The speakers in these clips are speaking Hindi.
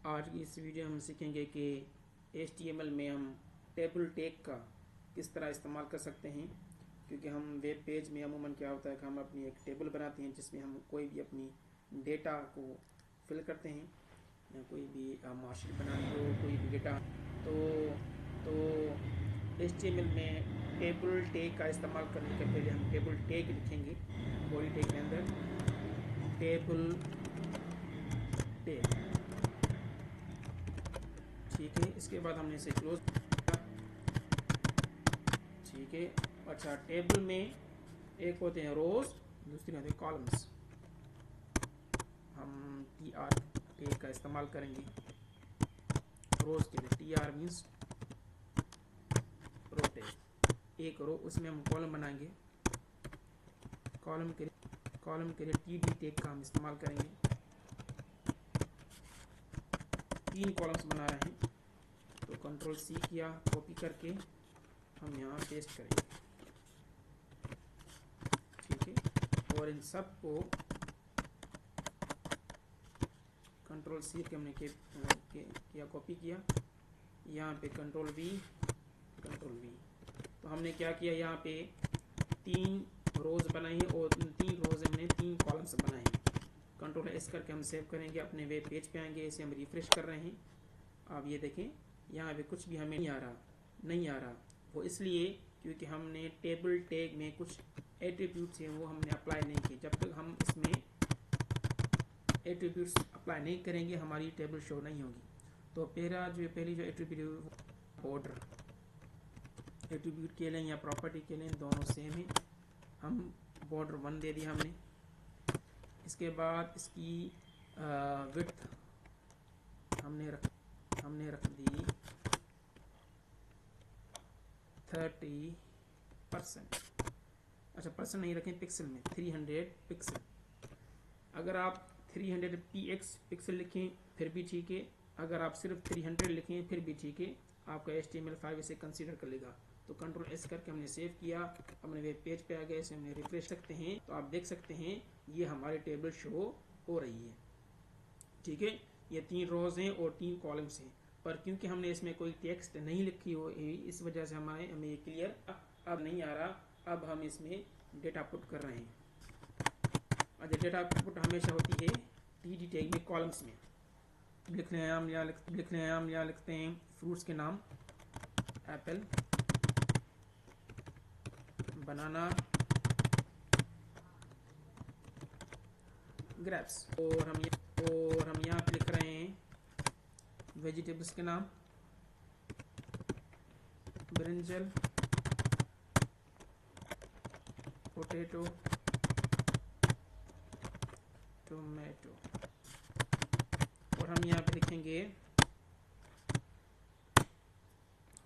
आज की इस वीडियो में हम सीखेंगे कि HTML में हम टेबल टैग का किस तरह इस्तेमाल कर सकते हैं। क्योंकि हम वेब पेज में अमूमन क्या होता है कि हम अपनी एक टेबल बनाते हैं जिसमें हम कोई भी अपनी डेटा को फिल करते हैं, या कोई भी मार्कशीट बनानी हो, कोई भी डेटा। तो HTML में टेबल टैग का इस्तेमाल करने के पहले हम टेबल टैग लिखेंगे बॉडी टैग के अंदर, टेबल टैग। ठीक है, इसके बाद हमने इसे क्लोज किया। ठीक है, अच्छा, टेबल में एक होते हैं रोज, दूसरे होते हैं कॉलम्स। हम TR टैग का इस्तेमाल करेंगे रोज के लिए। TR मीन्स रो टैग, एक रो, उसमें हम कॉलम बनाएंगे। कॉलम के लिए TD टैग का हम इस्तेमाल करेंगे। 3 कॉलम्स बना रहे हैं तो Ctrl+C किया, कॉपी करके हम यहाँ पेस्ट करेंगे। ठीक है, और इन सब को Ctrl+C के हमने किया, कॉपी किया, यहाँ पे Ctrl+V, Ctrl+V। तो हमने क्या किया, यहाँ पे 3 रोज बनाई है और 3 रोज हमने 3 कॉलम्स बनाए हैं। Ctrl+S करके हम सेव करेंगे, अपने वेब पेज पे आएंगे। इसे हम रिफ्रेश कर रहे हैं। अब ये देखें, यहाँ पे कुछ भी हमें नहीं आ रहा। वो इसलिए क्योंकि हमने टेबल टैग में कुछ एट्रीब्यूट्स हैं वो हमने अप्लाई नहीं किए। जब तक हम इसमें एट्रीब्यूट्स अप्लाई नहीं करेंगे हमारी टेबल शो नहीं होगी। तो पहली जो एट्रीब्यूट, बॉर्डर एट्रीब्यूट के लिए या प्रॉपर्टी के लिए दोनों सेम है। हम बॉर्डर 1 दे दिया हमने। इसके बाद इसकी विड्थ हमने रख दी 30%। अच्छा, परसेंट नहीं रखें, पिक्सल में 300 पिक्सल। अगर आप 300 px पिक्सल लिखें फिर भी ठीक है, अगर आप सिर्फ 300 लिखें फिर भी ठीक है, आपका HTML5 इसे कंसीडर कर लेगा। तो Ctrl+S करके हमने सेव किया, अपने वेब पेज पे आ गए। इसे हमने रिफ्रेश सकते हैं तो आप देख सकते हैं ये हमारी टेबल शो हो रही है। ठीक है, ये 3 रोज हैं और 3 कॉलम्स हैं, पर क्योंकि हमने इसमें कोई टेक्स्ट नहीं लिखी हो इस वजह से हमें ये क्लियर अब नहीं आ रहा। अब हम इसमें डेटा पुट कर रहे हैं। अच्छा, डेटा पुट हमेशा होती है TD टैग में, कॉलम्स में लिख रहे हैं हम। यहाँ लिखते हैं फ्रूट्स के नाम, एप्पल, बनाना, ग्रेप्स। और हम यहाँ पे लिख रहे हैं वेजिटेबल्स के नाम, ब्रिंजल, पोटैटो, टोमेटो। और हम यहाँ पे लिखेंगे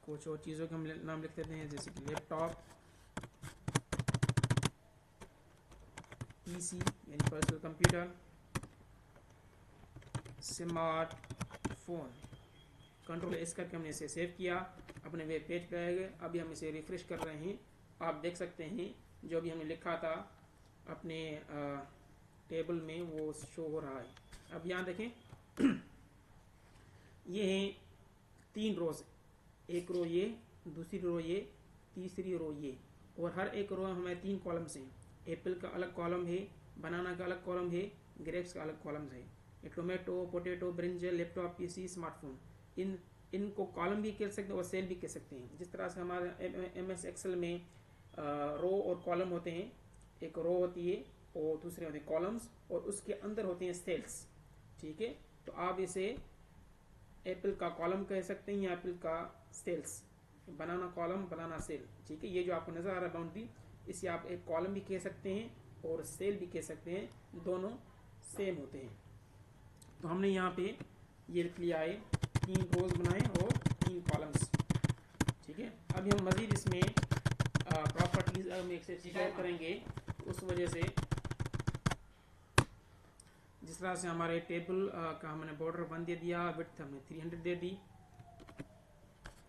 कुछ और चीज़ों के हम नाम लिख देते हैं, जैसे कि लैपटॉप, PC यानी पर्सनल कंप्यूटर, स्मार्टफोन। Ctrl+S करके हमने इसे सेव किया, अपने वेब पेज पे आए गए। अभी हम इसे रिफ्रेश कर रहे हैं। आप देख सकते हैं जो भी हमने लिखा था अपने टेबल में वो शो हो रहा है। अब यहाँ देखें ये हैं 3 रोज, एक रो ये, दूसरी रो ये, तीसरी रो ये, और हर एक रो हमें 3 कॉलम्स हैं। एप्पल का अलग कॉलम है, बनाना का अलग कॉलम है, ग्रेप्स का अलग कॉलम है। Tomato, potato, brinjal, laptop, PC, smartphone, इनको कॉलम भी कह सकते हैं और सेल भी कह सकते हैं। जिस तरह से हमारे MS एक्सेल में रो और कॉलम होते हैं, एक रो होती है और दूसरे होते हैं कॉलम्स, और उसके अंदर होते हैं सेल्स। ठीक है, तो आप इसे एप्पल का कॉलम कह सकते हैं या एप्पल का सेल्स, बनाना कॉलम, बनाना सेल। ठीक है, ये जो आपको नजर आ रहा है बाउंड्री, इसे आप एक कॉलम भी कह सकते हैं और सेल भी कह सकते हैं, दोनों सेम होते हैं। तो हमने यहाँ पे ये लिख लिया है, 3 रोज बनाए और 3 कॉलम्स। ठीक है, अभी हम मजीद इसमें प्रॉपर्टीज में एक्सप्लोर करेंगे। उस वजह से जिस तरह से हमारे टेबल का हमने बॉर्डर 1 दे दिया, विड्थ हमने 300 दे दी,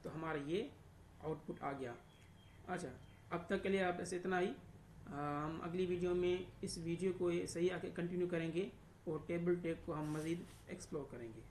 तो हमारा ये आउटपुट आ गया। अच्छा, अब तक के लिए आप ऐसे इतना ही। हम अगली वीडियो में इस वीडियो को सही आगे कंटिन्यू करेंगे और टेबल टैग को हम मज़ीद एक्सप्लोर करेंगे।